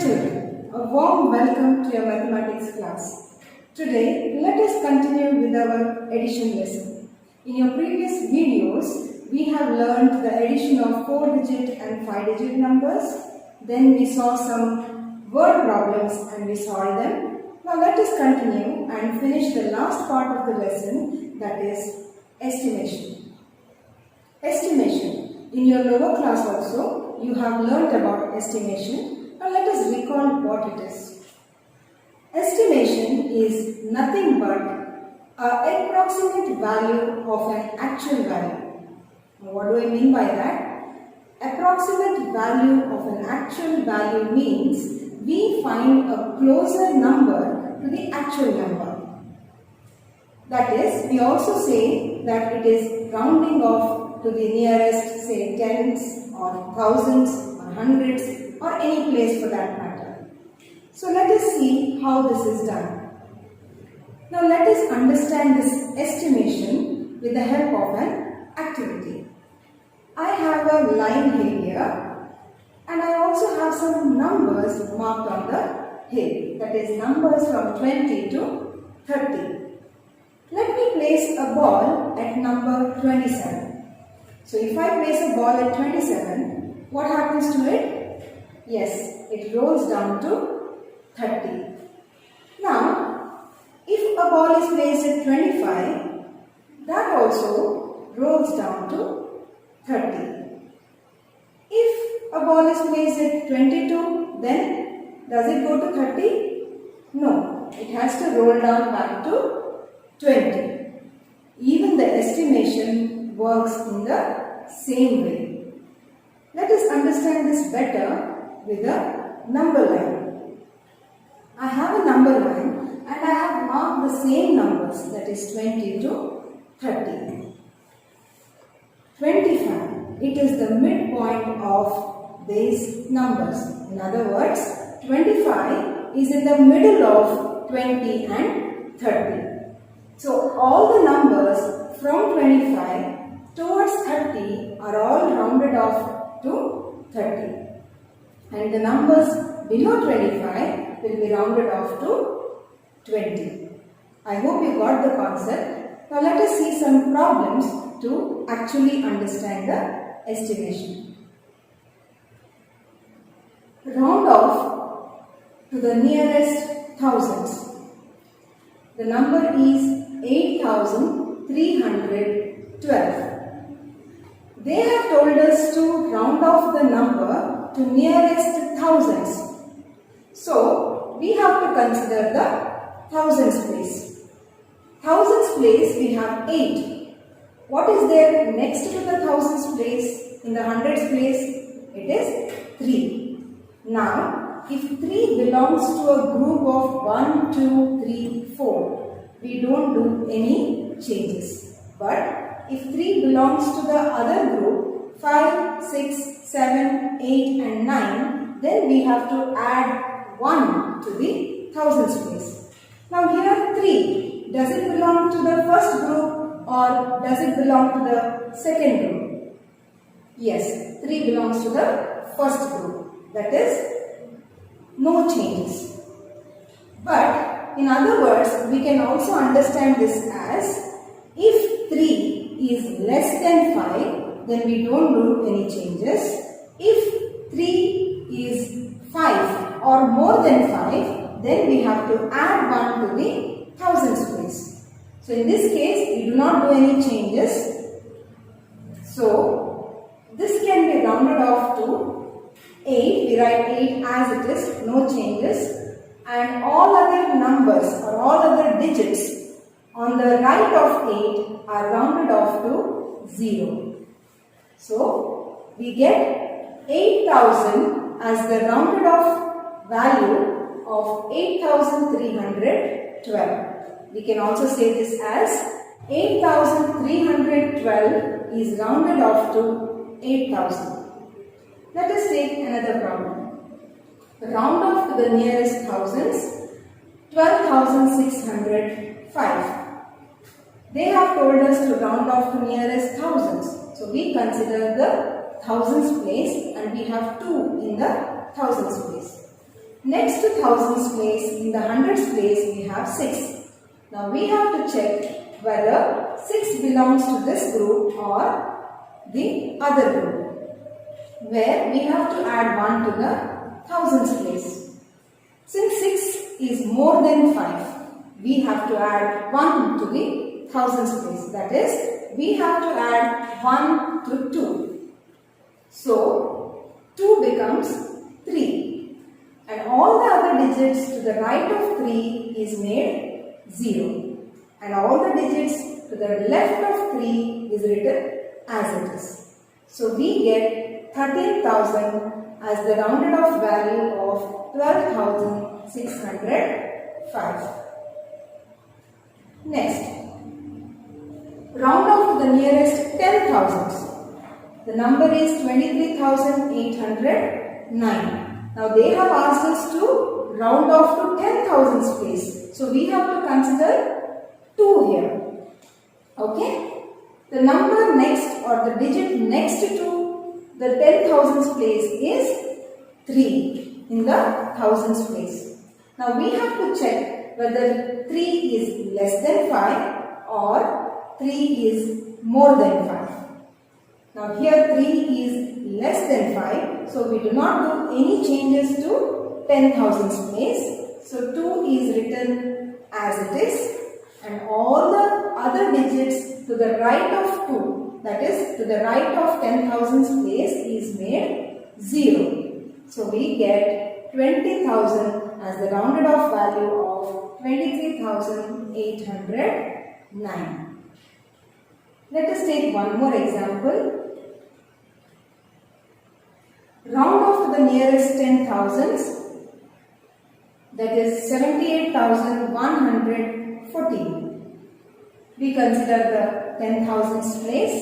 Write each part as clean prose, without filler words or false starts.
children, a warm welcome to your mathematics class. Today, let us continue with our addition lesson. In your previous videos, we have learned the addition of 4-digit and 5-digit numbers. Then we saw some word problems and we solved them. Now let us continue and finish the last part of the lesson, that is estimation. Estimation. In your lower class also, you have learnt about estimation. Now let us recall what it is. Estimation is nothing but an approximate value of an actual value. Now what do I mean by that? Approximate value of an actual value means we find a closer number to the actual number. That is, we also say that it is rounding off to the nearest, say, tens or thousands or hundreds or any place for that matter. So let us see how this is done. Now let us understand this estimation with the help of an activity. I have a line here and I also have some numbers marked on the hill, that is numbers from 20 to 30. Let me place a ball at number 27. So if I place a ball at 27, what happens to it? Yes, it rolls down to 30. Now, if a ball is placed at 25, that also rolls down to 30. If a ball is placed at 22, then does it go to 30? No, it has to roll down back to 20. Even the estimation works in the same way. Let us understand this better with a number line. I have a number line and I have marked the same numbers, that is 20 to 30. 25, it is the midpoint of these numbers. In other words, 25 is in the middle of 20 and 30. So all the numbers from 25 towards 30 are all rounded off to 30. And the numbers below 25 will be rounded off to 20. I hope you got the concept. Now let us see some problems to actually understand the estimation. Round off to the nearest thousands. The number is 8,312. They have told us to round off the number to nearest thousands. So, we have to consider the thousands place. Thousands place we have 8. What is there next to the thousands place? In the hundreds place, it is 3. Now, if 3 belongs to a group of 1, 2, 3, 4, we don't do any changes. But if 3 belongs to the other group, 5, 6, 7, 8 and 9, then we have to add 1 to the thousands place. Now here are 3. Does it belong to the first group or does it belong to the second group? Yes, 3 belongs to the first group. That is, no changes. But in other words, we can also understand this as if 3 is less than 5, then we don't do any changes. If 3 is 5 or more than 5, then we have to add 1 to the thousands place. So in this case, we do not do any changes. So this can be rounded off to 8. We write 8 as it is, no changes. And all other numbers or all other digits on the right of 8 are rounded off to 0. So, we get 8,000 as the rounded off value of 8,312. We can also say this as 8,312 is rounded off to 8,000. Let us take another problem. Round off to the nearest thousands, 12,605. They have told us to round off to nearest thousands. So we consider the thousands place and we have 2 in the thousands place. Next to thousands place, in the hundreds place, we have 6. Now we have to check whether 6 belongs to this group or the other group, where we have to add 1 to the thousands place. Since 6 is more than 5, we have to add 1 to the thousands place. That is, we have to add 1 to 2. So, 2 becomes 3. And all the other digits to the right of 3 is made 0. And all the digits to the left of 3 is written as it is. So we get 13,000 as the rounded off value of 12,605. Next, round off to the nearest 10,000s. The number is 23,809. Now they have asked us to round off to 10,000s place. So we have to consider 2 here. Okay? The number next or the digit next to the 10,000s place is 3 in the thousands place. Now we have to check whether 3 is less than 5 or 3 is more than 5. Now here 3 is less than 5, so we do not do any changes to 10,000s place. So 2 is written as it is, and all the other digits to the right of 2, that is to the right of 10,000s place, is made 0. So we get 20,000 as the rounded off value of 23,809. Let us take one more example. Round off to the nearest 10,000s, that is 78,114. We consider the 10,000s place.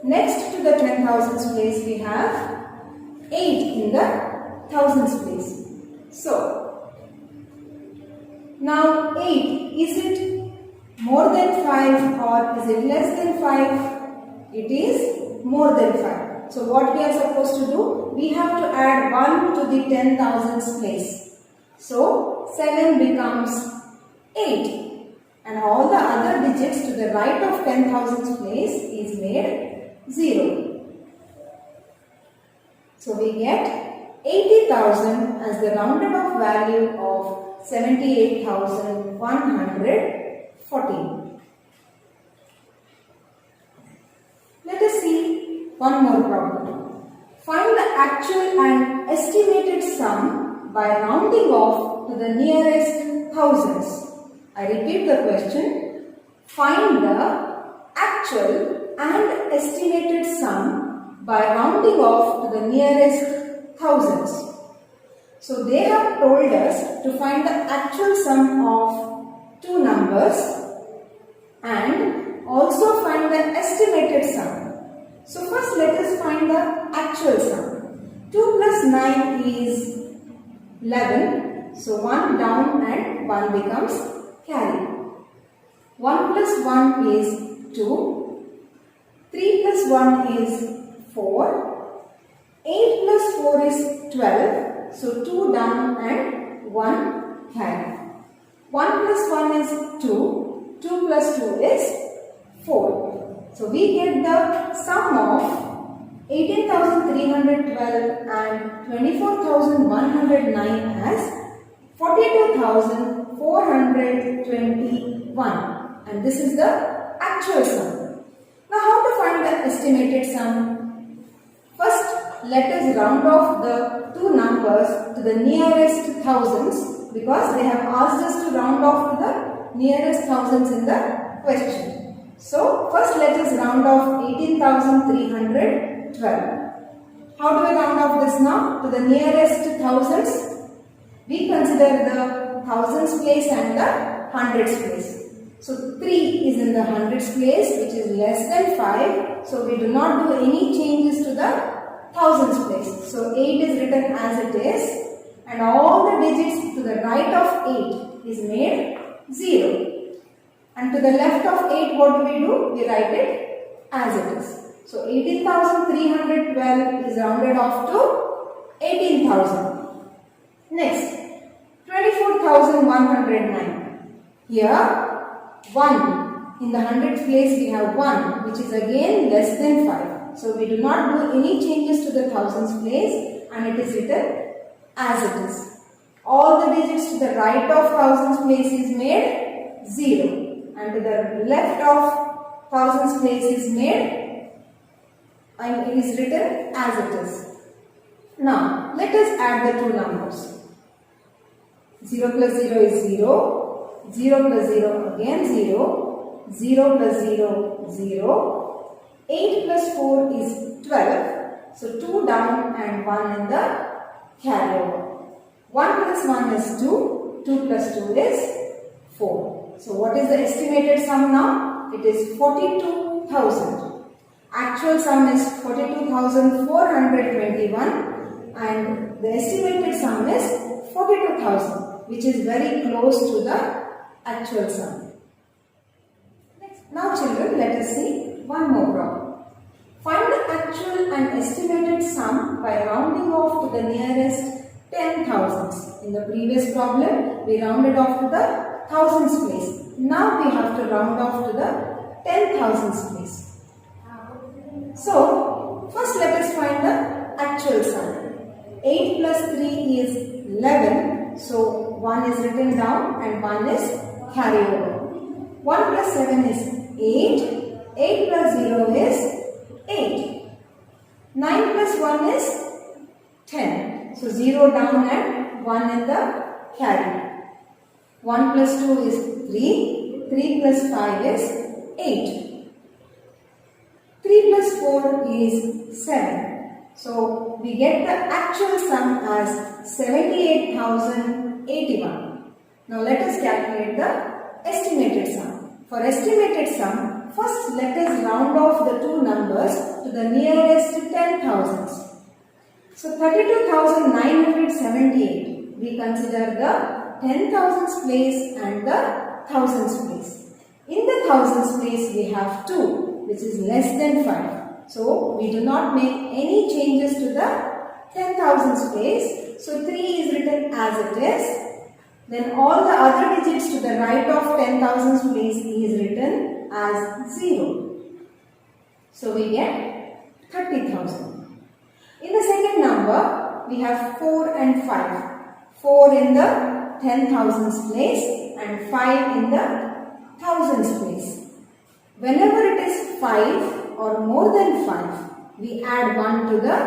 Next to the 10,000s place, we have 8 in the thousands place. So, now 8, is it more than 5 or is it less than 5? It is more than 5. So what we are supposed to do? We have to add 1 to the 10,000s place. So 7 becomes 8. And all the other digits to the right of 10,000s place is made 0. So we get 80,000 as the rounded off value of 78,114. Let us see one more problem. Find the actual and estimated sum by rounding off to the nearest thousands. I repeat the question. Find the actual and estimated sum by rounding off to the nearest thousands. So they have told us to find the actual sum of two numbers and also find the estimated sum. So first let us find the actual sum. 2 plus 9 is 11. So 1 down and 1 becomes carry. 1 plus 1 is 2. 3 plus 1 is 4. 8 plus 4 is 12. So 2 down and 1 carry. 1 plus 1 is 2. 2 plus 2 is 4. So we get the sum of 18,312 and 24,109 as 42,421, and this is the actual sum. Now how to find the estimated sum? First let us round off the two numbers to the nearest thousands, because they have asked us to round off to the nearest thousands in the question. So first let us round off 18,312. How do we round off this now? To the nearest thousands. We consider the thousands place and the hundreds place. So 3 is in the hundreds place, which is less than 5. So we do not do any changes to the thousands place. So 8 is written as it is, and all the digits to the right of 8 is made 0. And to the left of 8, what do? We write it as it is. So 18,312 is rounded off to 18,000. Next, 24,109. Here, 1. In the hundredth place we have 1, which is again less than 5. So we do not do any changes to the thousands place and it is written as it is. All the digits to the right of thousands place is made 0 and to the left of thousands place is made and it is written as it is. Now let us add the two numbers. 0 plus 0 is 0, 0 plus 0 again 0, 0 plus 0, 0, 8 plus 4 is 12, so 2 down and 1 in the carryover. 1 plus 1 is 2, 2 plus 2 is 4. So what is the estimated sum now? It is 42,000. Actual sum is 42,421 and the estimated sum is 42,000, which is very close to the actual sum. Now children, let us see one more problem. Find the actual and estimated sum by rounding off to the nearest 10,000s. In the previous problem, we rounded off to the thousands place. Now we have to round off to the 10,000s place. So, first let us find the actual sum. 8 plus 3 is 11. So, 1 is written down and 1 is carried over. 1 plus 7 is 8. 8 plus 0 is 8. 9 plus 1 is 10. So 0 down and 1 in the carry. 1 plus 2 is 3. 3 plus 5 is 8. 3 plus 4 is 7. So we get the actual sum as 78,081. Now let us calculate the estimated sum. For estimated sum, first let us round off the two numbers to the nearest 10,000s. So 32,978, we consider the 10,000s place and the thousands place. In the thousands place we have 2, which is less than 5. So we do not make any changes to the 10,000s place. So 3 is written as it is. Then all the other digits to the right of 10,000s place is written as 0. So we get 30,000. In the second number, we have 4 and 5. 4 in the 10,000s place and 5 in the thousands place. Whenever it is 5 or more than 5, we add 1 to the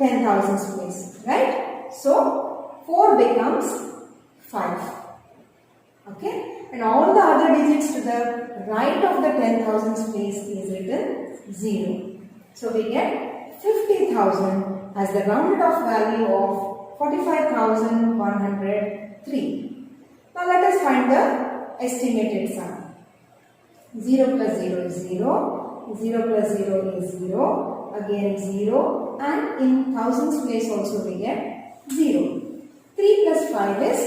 10,000s place, right? So 4 becomes 5. Okay? And all the other digits to the right of the 10,000s place is written 0. So we get 50,000 as the rounded off value of 45,103. Now let us find the estimated sum. 0 plus 0 is 0, 0 plus 0 is 0, again 0 and in thousands place also we get 0. 3 plus 5 is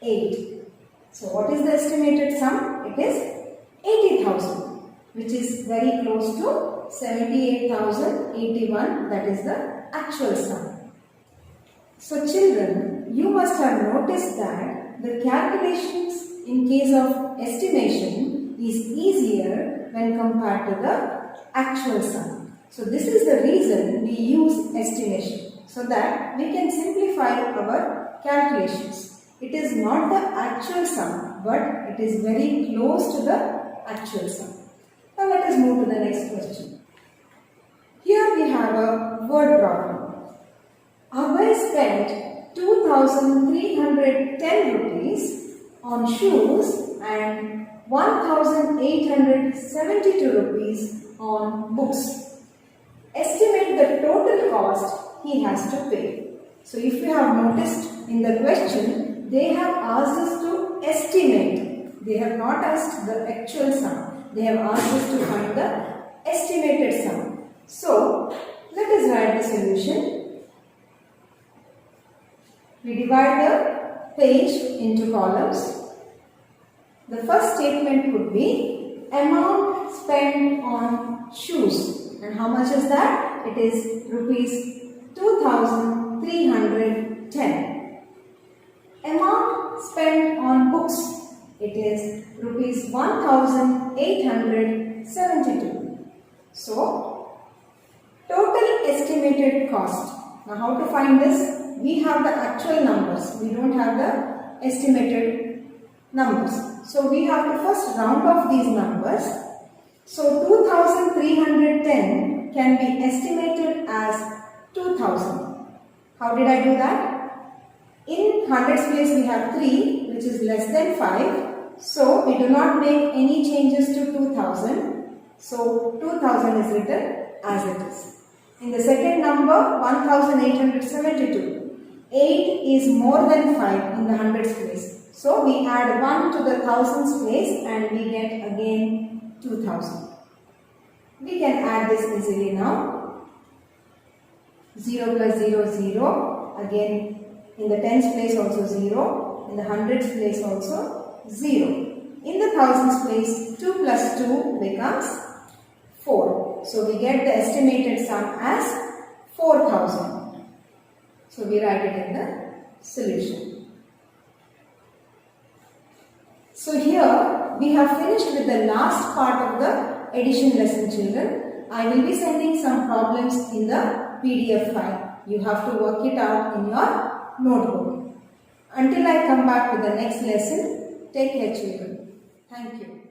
8. So what is the estimated sum? It is 80,000, which is very close to 78,081, that is the actual sum. So children, you must have noticed that the calculations in case of estimation is easier when compared to the actual sum. So this is the reason we use estimation, so that we can simplify our calculations. It is not the actual sum, but it is very close to the actual sum. Now let us move to the next question. Here we have a word problem. Abhay spent 2,310 rupees on shoes and 1,872 rupees on books. Estimate the total cost he has to pay. So if you have noticed in the question, they have asked us to estimate. They have not asked the actual sum. They have asked us to find the estimated sum. So let us write the solution. We divide the page into columns. The first statement would be amount spent on shoes. And how much is that? It is rupees 2,310. Amount spent on books, it is rupees 1872. So, total estimated cost. Now how to find this? We have the actual numbers. We don't have the estimated numbers. So we have to first round off these numbers. So 2310 can be estimated as 2000. How did I do that? In hundreds place we have 3, which is less than 5. So we do not make any changes to 2000. So 2000 is written as it is. In the second number 1872. 8 is more than 5 in the hundreds place. So we add 1 to the thousands place and we get again 2000. We can add this easily now. 0 plus 0, 0. Again in the tens place also 0. In the hundreds place also 0. In the thousands place 2 plus 2 becomes 4. So we get the estimated sum as 4000. So we write it in the solution. So here we have finished with the last part of the addition lesson, children. I will be sending some problems in the PDF file. You have to work it out in your notebook. Until I come back with the next lesson, take care, children. Thank you.